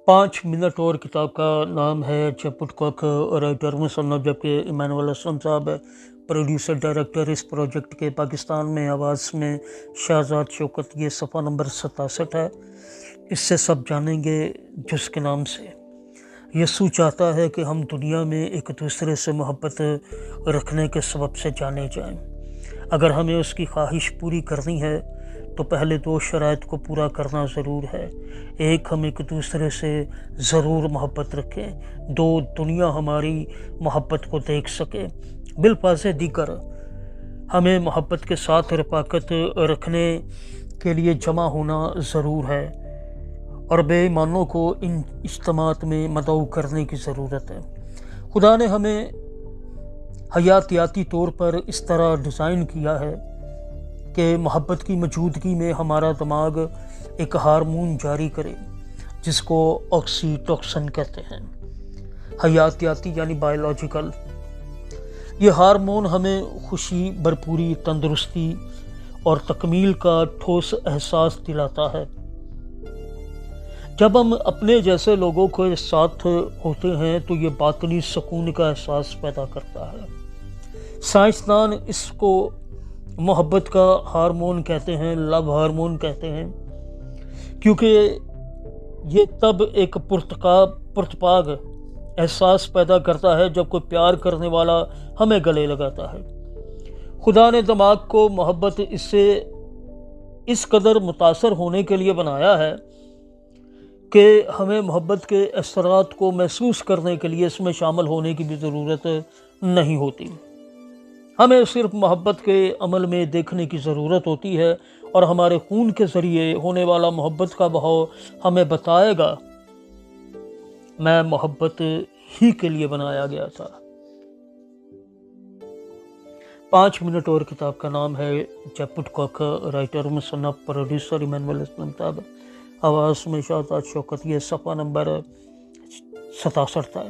5 minute और किताब का नाम है जब वुडकॉक, राइटर मुसन्नफ, जबकि इमानुअल असलम साहब है प्रोड्यूसर डायरेक्टर इस प्रोजेक्ट के। पाकिस्तान में आवाज़ में शहजाद शौकत, ये सफ़ा नंबर 67 है। इससे सब जानेंगे जिसके नाम से। यसू चाहता है कि हम दुनिया में एक दूसरे से मोहब्बत रखने के सबब से जाने जाएं। अगर हमें उसकी ख्वाहिश पूरी करनी है तो पहले 2 शराइत को पूरा करना ज़रूर है। एक, हम एक दूसरे से ज़रूर मोहब्बत रखें। 2, दुनिया हमारी मोहब्बत को देख सके। बिलफाज़े दीगर, हमें मोहब्बत के साथ रफ़ाक़त रखने के लिए जमा होना ज़रूर है और बेईमानों को इन इज्तिमात में मदऊ करने की ज़रूरत है। खुदा ने हमें हयातियाती तौर पर इस तरह डिज़ाइन किया है कि मोहब्बत की मौजूदगी में हमारा दिमाग एक हार्मोन जारी करे जिसको ऑक्सीटोसिन कहते हैं। हयातियाती यानी बायोलॉजिकल। ये हार्मोन हमें खुशी, भरपूरी, तंदुरुस्ती और तकमील का ठोस एहसास दिलाता है। जब हम अपने जैसे लोगों के साथ होते हैं तो ये बातनी सुकून का एहसास पैदा करता है। साइंसदान इसको मोहब्बत का हार्मोन कहते हैं, लव हार्मोन कहते हैं, क्योंकि ये तब एक पुरतपाग एहसास पैदा करता है जब कोई प्यार करने वाला हमें गले लगाता है। खुदा ने दिमाग को मोहब्बत इससे इस कदर मुतासर होने के लिए बनाया है कि हमें मोहब्बत के असरात को महसूस करने के लिए इसमें शामिल होने की भी ज़रूरत नहीं होती। हमें सिर्फ मोहब्बत के अमल में देखने की ज़रूरत होती है और हमारे खून के ज़रिए होने वाला मोहब्बत का बहाव हमें बताएगा मैं मोहब्बत ही के लिए बनाया गया था। 5 मिनट और किताब का नाम है जब वुडकॉक, राइटर मुसन्नफ, प्रोड्यूसर इमानुअल असलम साहब, आवाज़ में शहजाद शौकत, ये सफ़ा नंबर 67 था।